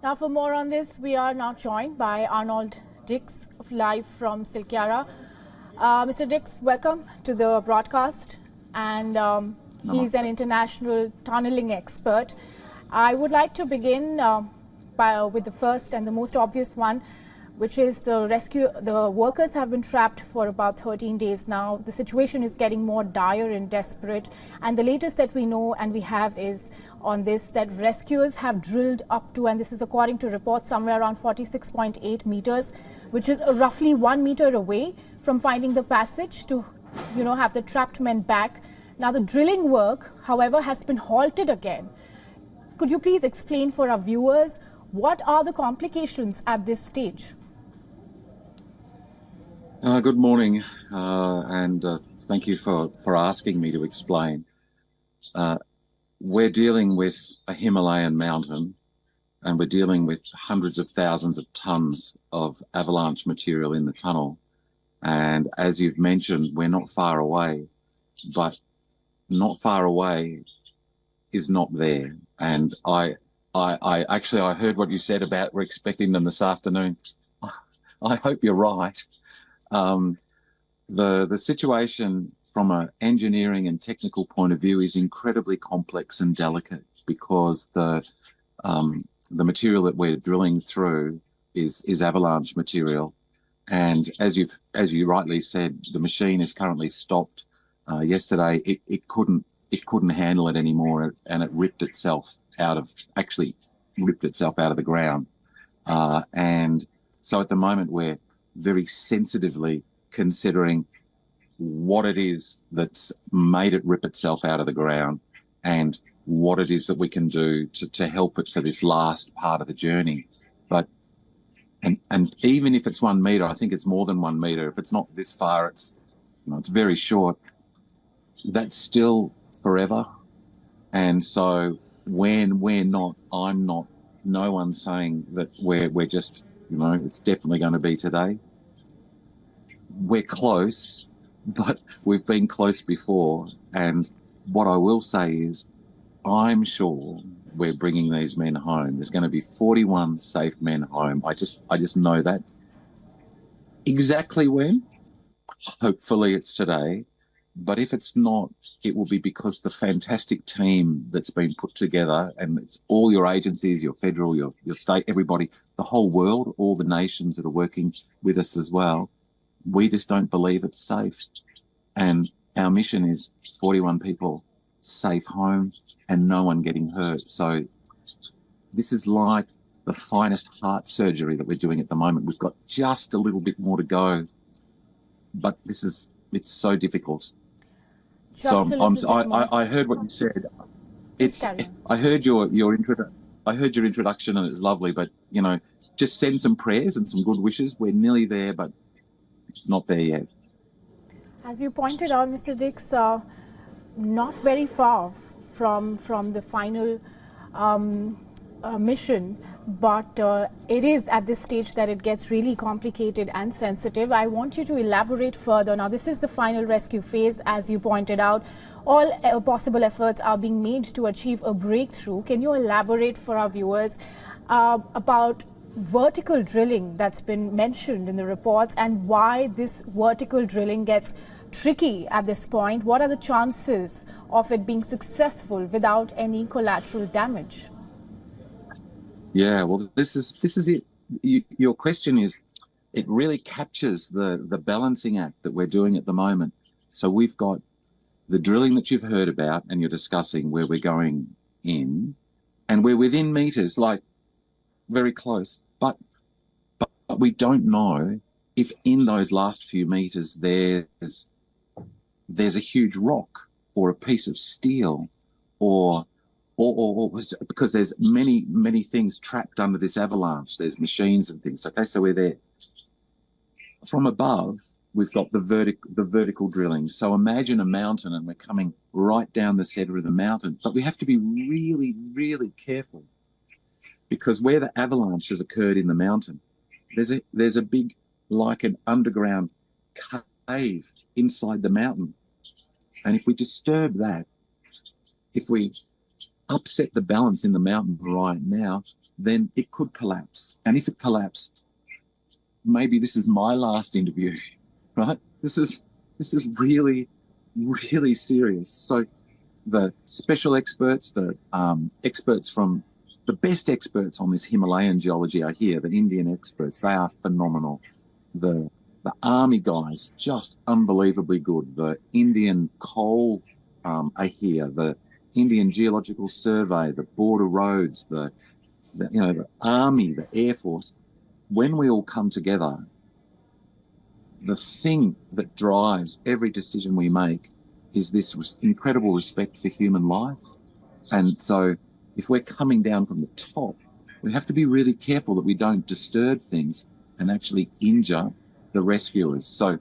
Now, for more on this, we are now joined by Arnold Dix, live from Silkyara. Mr. Dix, welcome to the broadcast. And he's an international tunneling expert. I would like to begin with the first and the most obvious one, which is the rescue. The workers have been trapped for about 13 days now. The situation is getting more dire and desperate. And the latest that we know and we have is on this, that rescuers have drilled up to, and this is according to reports, somewhere around 46.8 meters, which is roughly 1 meter away from finding the passage to, have the trapped men back. Now, the drilling work, however, has been halted again. Could you please explain for our viewers what are the complications at this stage? Good morning, and thank you for asking me to explain. We're dealing with a Himalayan mountain, and we're dealing with hundreds of thousands of tons of avalanche material in the tunnel. And as you've mentioned, we're not far away, but not far away is not there. And I heard what you said about we're expecting them this afternoon. I hope you're right. The situation from an engineering and technical point of view is incredibly complex and delicate because the material that we're drilling through is avalanche material, and as you rightly said, the machine is currently stopped. Yesterday, it couldn't handle it anymore, and it ripped itself out of the ground, and so at the moment we're very sensitively considering what it is that's made it rip itself out of the ground and what it is that we can do to help it for this last part of the journey. But and even if it's 1 meter, I think it's more than 1 meter. If it's not this far, it's very short. That's still forever. And so I'm not, no one's saying that we're just, it's definitely going to be today. We're close, but we've been close before. And what I will say is I'm sure we're bringing these men home. There's going to be 41 safe men home. I just know that. Exactly when? Hopefully it's today. But if it's not, it will be because the fantastic team that's been put together, and it's all your agencies, your federal, your state, everybody, the whole world, all the nations that are working with us as well. We just don't believe it's safe. And our mission is 41 people safe home and no one getting hurt. So this is like the finest heart surgery that we're doing at the moment. We've got just a little bit more to go, but it's so difficult. I heard what you said. I heard your introduction, and it's lovely. But just send some prayers and some good wishes. We're nearly there, but it's not there yet. As you pointed out, Mr. Dix, not very far from the final mission, but it is at this stage that it gets really complicated and sensitive. I want you to elaborate further. Now, this is the final rescue phase, as you pointed out. All possible efforts are being made to achieve a breakthrough. Can you elaborate for our viewers about vertical drilling that's been mentioned in the reports and why this vertical drilling gets tricky at this point? What are the chances of it being successful without any collateral damage? Yeah, well, this is it. Your question is, it really captures the balancing act that we're doing at the moment. So we've got the drilling that you've heard about and you're discussing where we're going in, and we're within meters, like very close, but we don't know if in those last few meters there's a huge rock or a piece of steel or because there's many things trapped under this avalanche. There's machines and things. Okay, so we're there. From above, we've got the vertical drilling. So imagine a mountain, and we're coming right down the center of the mountain. But we have to be really, really careful, because where the avalanche has occurred in the mountain, there's a big, like an underground cave inside the mountain. And if we disturb that, if we upset the balance in the mountain right now, then it could collapse. And if it collapsed, maybe this is my last interview, right? This is really, really serious. So the special experts, the experts from the best experts on this Himalayan geology are here, the Indian experts, they are phenomenal. The army guys, just unbelievably good. The Indian coal are here, the Indian Geological Survey, the Border Roads, the army, the Air Force. When we all come together, the thing that drives every decision we make is this incredible respect for human life. And so if we're coming down from the top, we have to be really careful that we don't disturb things and actually injure the rescuers. So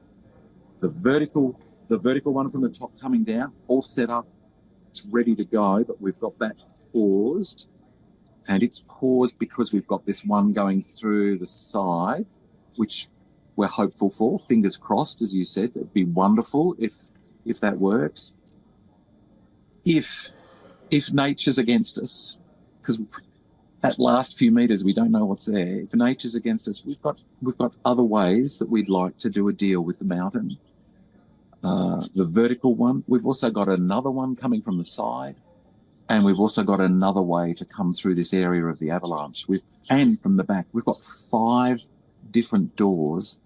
the vertical one from the top coming down, all set up, it's ready to go, but we've got that paused. And it's paused because we've got this one going through the side, which we're hopeful for. Fingers crossed, as you said. It'd be wonderful if that works. If nature's against us, because that last few meters we don't know what's there. If nature's against us, we've got other ways that we'd like to do a deal with the mountain. The vertical one. We've also got another one coming from the side. And we've also got another way to come through this area of the avalanche. And from the back, we've got 5 different doors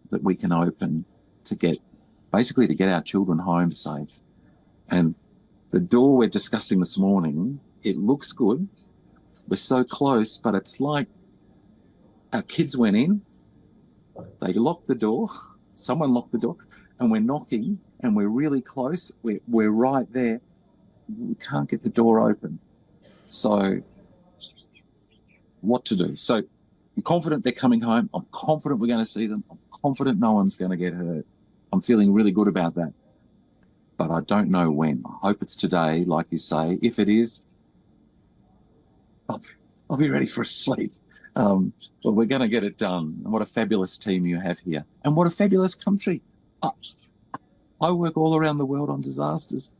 that we can open to get our children home safe. And the door we're discussing this morning, it looks good. We're so close, but it's like our kids went in, they locked the door, someone locked the door, and we're knocking, and we're really close. We're right there. We can't get the door open. So what to do? So I'm confident they're coming home. I'm confident we're going to see them. I'm confident no one's going to get hurt. I'm feeling really good about that. But I don't know when. I hope it's today, like you say. If it is, I'll be ready for a sleep. But we're going to get it done. And what a fabulous team you have here. And what a fabulous country. I work all around the world on disasters.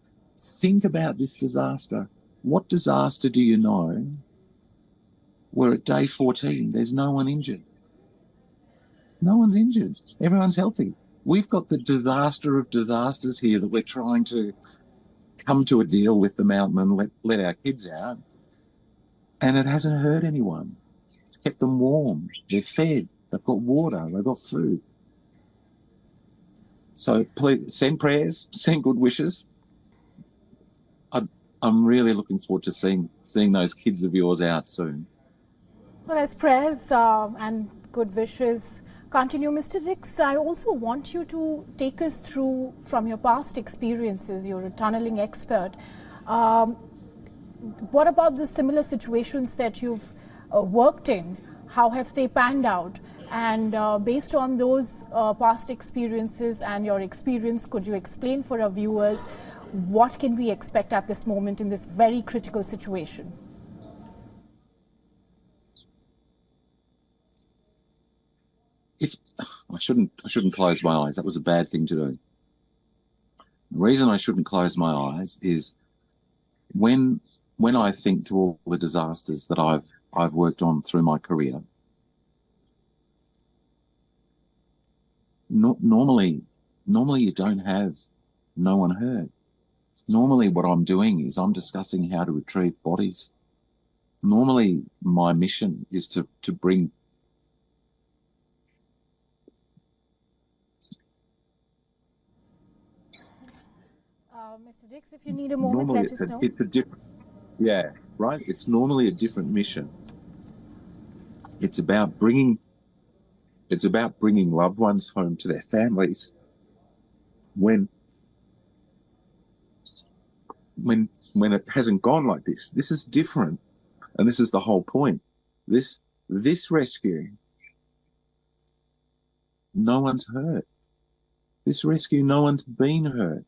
Think about this disaster. What disaster do you know where at day 14 there's no one injured? No one's injured. Everyone's healthy. We've got the disaster of disasters here that we're trying to come to a deal with the mountain and let our kids out. And it hasn't hurt anyone. It's kept them warm. They're fed. They've got water. They've got food. So please send prayers, send good wishes. I'm really looking forward to seeing those kids of yours out soon. Well, as prayers and good wishes continue, Mr. Dix, I also want you to take us through from your past experiences. You're a tunneling expert. What about the similar situations that you've worked in? How have they panned out? And based on those past experiences and your experience, could you explain for our viewers what can we expect at this moment in this very critical situation? I shouldn't close my eyes. That was a bad thing to do. The reason I shouldn't close my eyes is when I think to all the disasters that I've worked on through my career. Normally you don't have no one hurt. Normally what I'm doing is I'm discussing how to retrieve bodies. Normally my mission is to bring Mr. Dix, if you need a moment, let us know. It's a different, yeah, right? It's normally a different mission. It's about bringing loved ones home to their families when it hasn't gone like this. This is different, and this is the whole point. This rescue, no one's hurt. This rescue, no one's been hurt.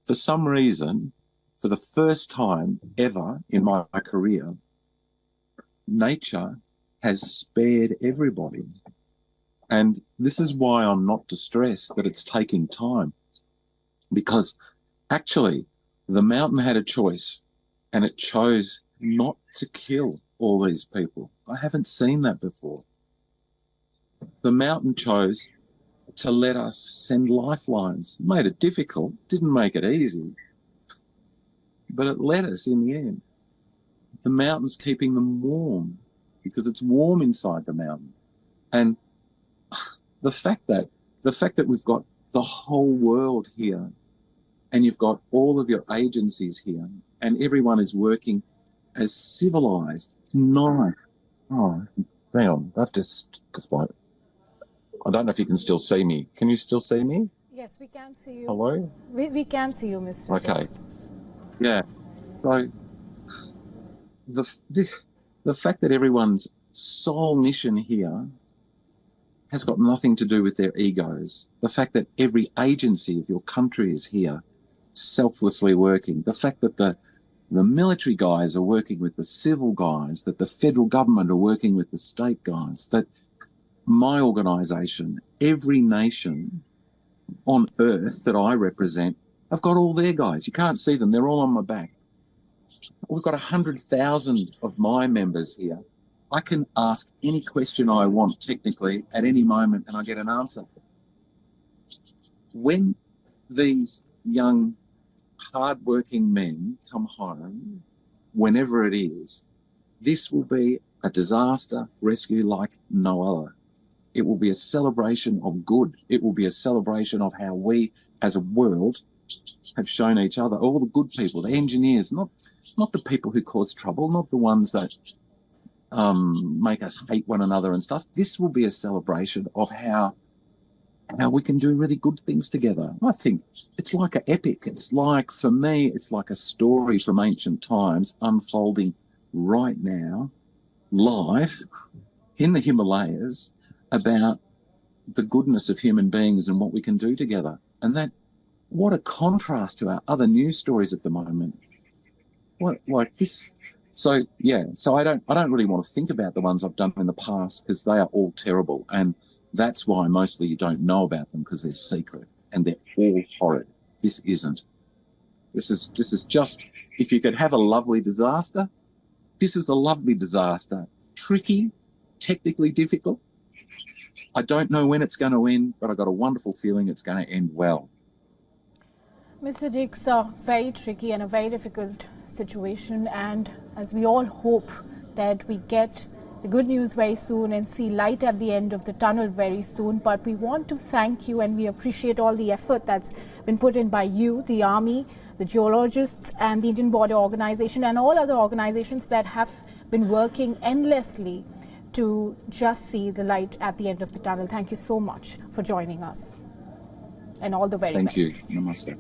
For some reason, for the first time ever in my career, nature has spared everybody. And this is why I'm not distressed that it's taking time, because actually the mountain had a choice, and it chose not to kill all these people. I haven't seen that before. The mountain chose to let us send lifelines. Made it difficult, didn't make it easy, but it let us in the end. The mountain's keeping them warm because it's warm inside the mountain. And the fact that we've got the whole world here and you've got all of your agencies here and everyone is working as civilized, nice. Oh, hang on, I have to, I don't know if you can still see me. Can you still see me? Yes, we can see you. Hello? We can see you, Mr. Okay. Dix. Yeah. So the fact that everyone's sole mission here has got nothing to do with their egos. The fact that every agency of your country is here selflessly working. The fact that the military guys are working with the civil guys, that the federal government are working with the state guys, that my organisation, every nation on earth that I represent, I've got all their guys. You can't see them. They're all on my back. We've got 100,000 of my members here. I can ask any question I want technically at any moment and I get an answer. When these young, hard-working men come home, whenever it is, this will be a disaster rescue like no other. It will be a celebration of good. It will be a celebration of how we as a world have shown each other, all the good people, the engineers, not the people who cause trouble, not the ones that make us hate one another and stuff. This will be a celebration of how we can do really good things together. I think it's like an epic. It's like, for me, it's like a story from ancient times unfolding right now, live in the Himalayas, about the goodness of human beings and what we can do together. And that, what a contrast to our other news stories at the moment. What, like this? So yeah, so I don't really want to think about the ones I've done in the past because they are all terrible, and that's why mostly you don't know about them, because they're secret and they're all horrid. This isn't. This is just, if you could have a lovely disaster, this is a lovely disaster. Tricky, technically difficult. I don't know when it's going to end, but I've got a wonderful feeling it's going to end well. Mr. Dix, very tricky and a very difficult situation, and as we all hope that we get the good news very soon and see light at the end of the tunnel very soon. But we want to thank you and we appreciate all the effort that's been put in by you, the Army, the geologists and the Indian Border Organization and all other organizations that have been working endlessly to just see the light at the end of the tunnel. Thank you so much for joining us and all the very best. Thank you. Namaste.